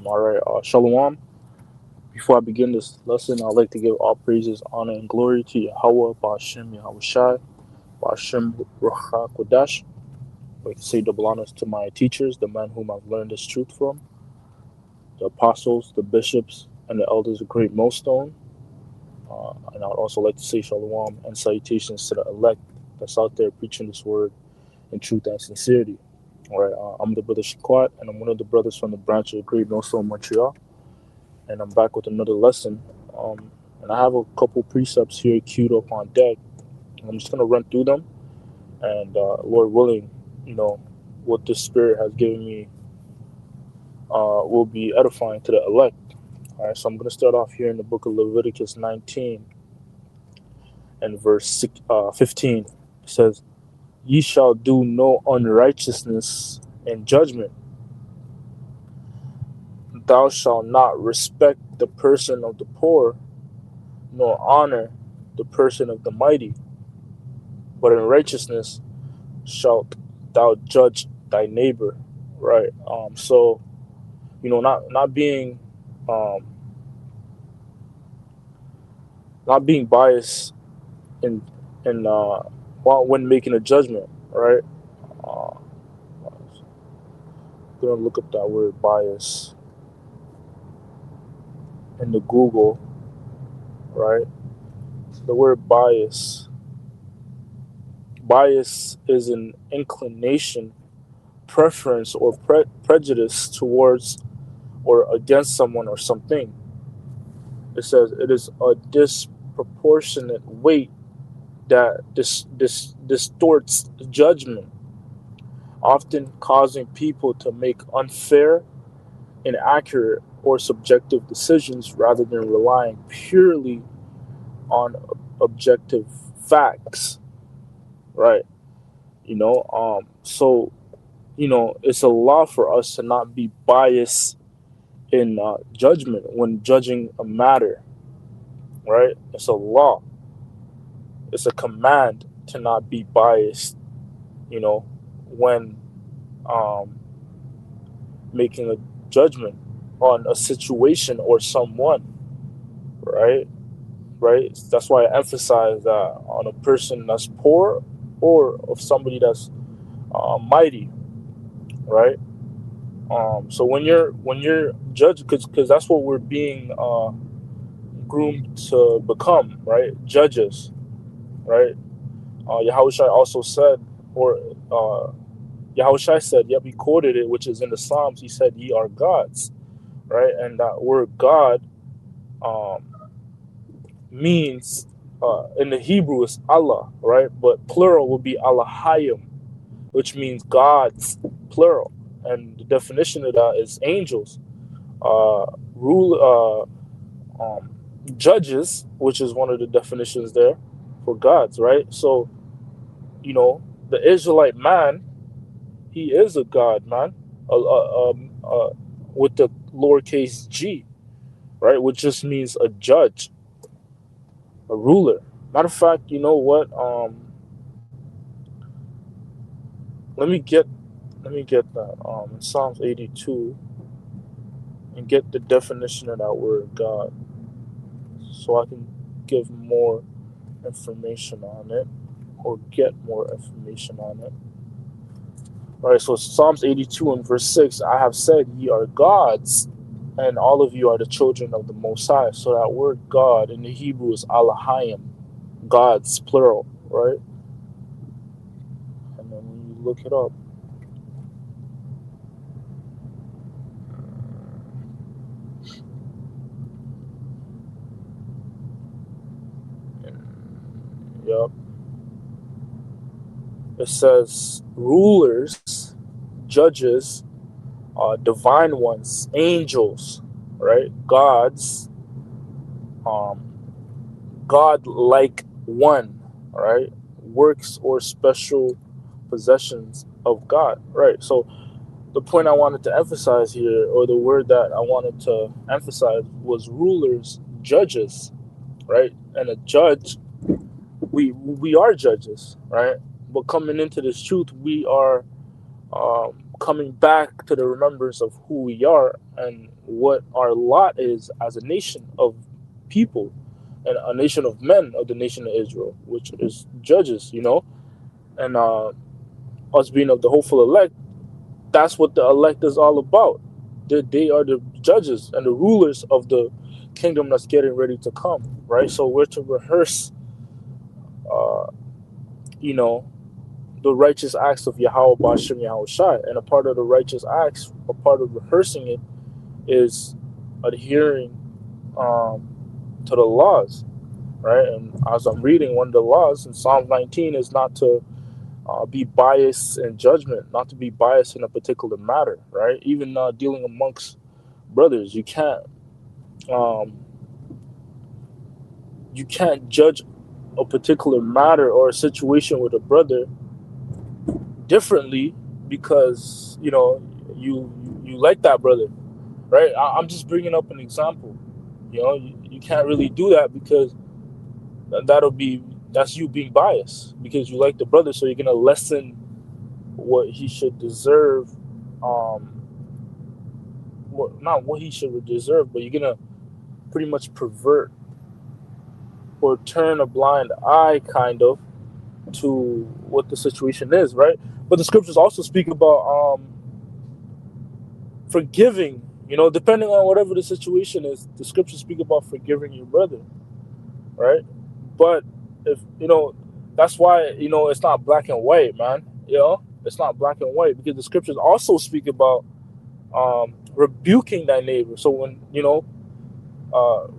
All right, Shalom. Before I begin this lesson, I'd like to give all praises, honor, and glory to Yahweh, Ba'ashem Yahushai, Ba'ashem Ruach Kodash. I'd like to say double honors to my teachers, the men whom I've learned this truth from, the apostles, the bishops, and the elders of Great Millstone. And I'd also like to say Shalom and salutations to the elect that's out there preaching this word in truth and sincerity. All right, I'm the brother Shaquat, and I'm one of the brothers from the branch of Great Millstone, Montreal. And I'm back with another lesson. And I have a couple precepts here queued up on deck. I'm just gonna run through them, and Lord willing, you know, what the Spirit has given me will be edifying to the elect. All right, so I'm gonna start off here in the book of Leviticus 19 and verse 15. It says, "Ye shall do no unrighteousness in judgment. Thou shalt not respect the person of the poor, nor honor the person of the mighty. But in righteousness shalt thou judge thy neighbor." Right. So not being um, not being biased in in when making a judgment. Right. Uh, gonna look up that word bias in the Google. Right. The word bias. Bias is an inclination, preference, or prejudice towards or against someone or something. It says it is a disproportionate weight that distorts judgment, often causing people to make unfair, inaccurate, or subjective decisions rather than relying purely on objective facts. Right. So it's a law for us to not be biased in judgment when judging a matter. Right. It's a law. It's a command to not be biased, you know, when um, making a judgment on a situation or someone, right? Right. That's why I emphasize that on a person that's poor or of somebody that's mighty, right? So when you're judged, because that's what we're being groomed to become, right? Judges, right? Yahushua also said, or Yahushua said, yep, he quoted it, which is in the Psalms. He said, "Ye are gods," right? And that word God um, means in the Hebrew is Allah, right? But plural would be Allahayim, which means gods, plural. And the definition of that is angels, uh, rule, judges, which is one of the definitions there for gods, right? So the Israelite man, he is a god, man, with the lowercase g, right? Which just means a judge, a ruler. Matter of fact, you know what? Let me get that in Psalms 82 and get the definition of that word God, so I can give more information on it or get more information on it. All right, so Psalms 82 and verse 6, "I have said, ye are gods, and all of you are the children of the Most High." So that word God in the Hebrew is Alahayim, gods, plural, right? And then when you look it up, yep, it says rulers, judges, divine ones, angels, right? Gods, um, God-like one, right? Works or special possessions of God, right? So the point I wanted to emphasize here, or the word that I wanted to emphasize, was rulers, judges, right? And a judge, we are judges, right? But coming into this truth, we are coming back to the remembrance of who we are and what our lot is as a nation of people and a nation of men of the nation of Israel, which is judges, and us being of the hopeful elect. That's what the elect is all about. They are the judges and the rulers of the kingdom that's getting ready to come, right? So we're to rehearse, uh, you know, the righteous acts of Yahweh Bashem Yahweh Shai. And a part of the righteous acts, a part of rehearsing it, is adhering um, to the laws, right? And as I'm reading, one of the laws in Psalm 19 is not to be biased in judgment, not to be biased in a particular matter, right? Even dealing amongst brothers, um, you can't judge a particular matter or a situation with a brother differently because you like that brother, right? I'm just bringing up an example. You can't really do that because that's you being biased because you like the brother, so you're gonna lessen what he should deserve. Not what he should deserve, but you're gonna pretty much pervert or turn a blind eye, kind of, to what the situation is, right? But the scriptures also speak about forgiving. Depending on whatever the situation is, the scriptures speak about forgiving your brother, right? But if that's why it's not black and white, man. It's not black and white because the scriptures also speak about rebuking thy neighbor. So when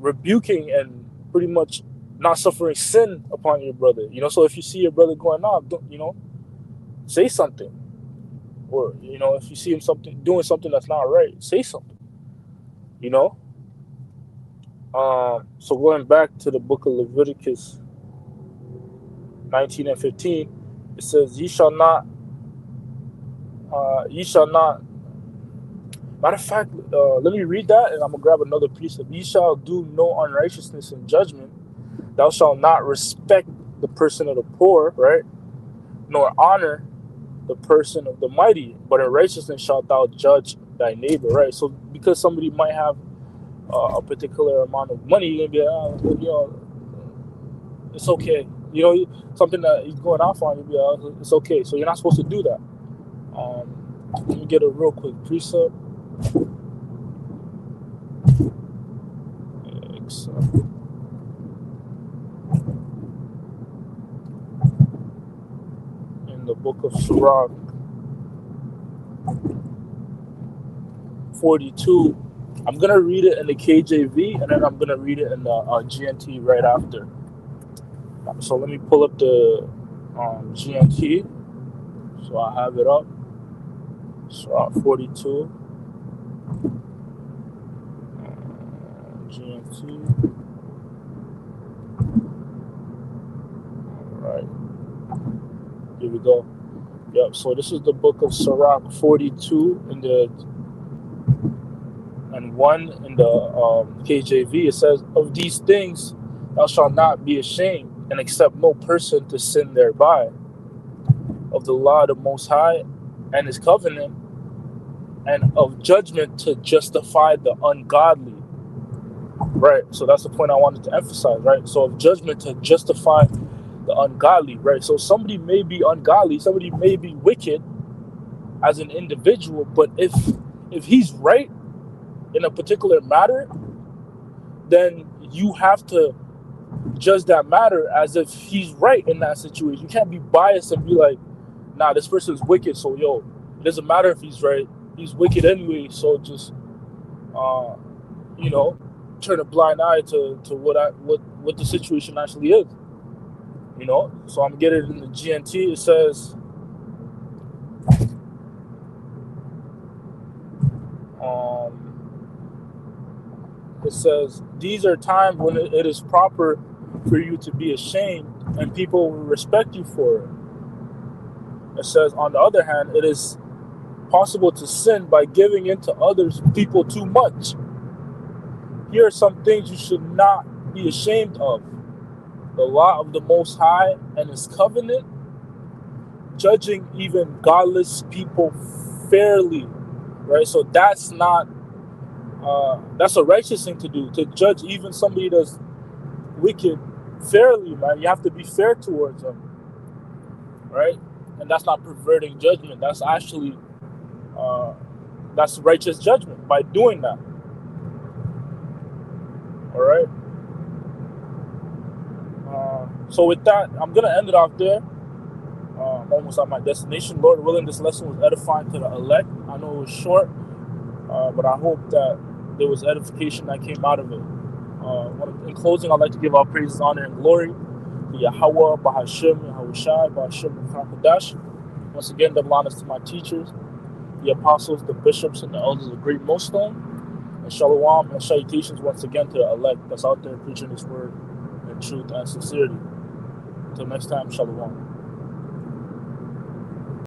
rebuking and pretty much not suffering sin upon your brother. So if you see your brother going off, say something. Or if you see him doing something that's not right, say something. You know. So going back to the book of Leviticus 19 and 15, it says, ye shall not. Matter of fact, let me read that, and I'm gonna grab another precept. Ye shall do no unrighteousness in judgment. Thou shalt not respect the person of the poor, right? Nor honor the person of the mighty, but in righteousness shalt thou judge thy neighbor, right? So because somebody might have a particular amount of money, you're gonna be like, it's okay. Something that he's going off on, you'll be like, it's okay. So you're not supposed to do that. Let me get a real quick precept. In the book of Sirach 42, I'm going to read it in the KJV, and then I'm going to read it in the GNT right after. So let me pull up the GNT. So I have it up. Sirach 42. GNT. All right. Here we go. Yep. So this is the book of Sirach 42 in the and 1 in the KJV. It says, "Of these things thou shalt not be ashamed, and accept no person to sin thereby. Of the law of the Most High and His covenant, and of judgment to justify the ungodly." Right. So that's the point I wanted to emphasize. Right. So of judgment to justify the ungodly. Right. So somebody may be ungodly, somebody may be wicked as an individual, but if he's right in a particular matter, then you have to judge that matter as if he's right in that situation. You can't be biased and be like, nah, this person's wicked, so it doesn't matter if he's right. He's wicked anyway, so just turn a blind eye to what the situation actually is. So I'm getting in the GNT. It says, these are times when it is proper for you to be ashamed, and people will respect you for it. It says, on the other hand, it is possible to sin by giving in to others people too much. Here are some things you should not be ashamed of: the law of the Most High and His covenant, judging even godless people fairly, right? So that's not that's a righteous thing to do, to judge even somebody that's wicked fairly, right? You have to be fair towards them, right? And that's not perverting judgment. That's actually that's righteous judgment by doing that. All right. So with that, I'm gonna end it off there. I'm almost at my destination. Lord willing, this lesson was edifying to the elect. I know it was short, but I hope that there was edification that came out of it. In closing, I'd like to give our praises, honor, and glory to Yahweh, Bahashim, Yahushai, Bahashim, Hakodash. Once again, double honors to my teachers, the apostles, the bishops, and the elders of Great Millstone. And shalom and salutations once again to the elect that's out there preaching this word in truth and sincerity. Until next time, shalom.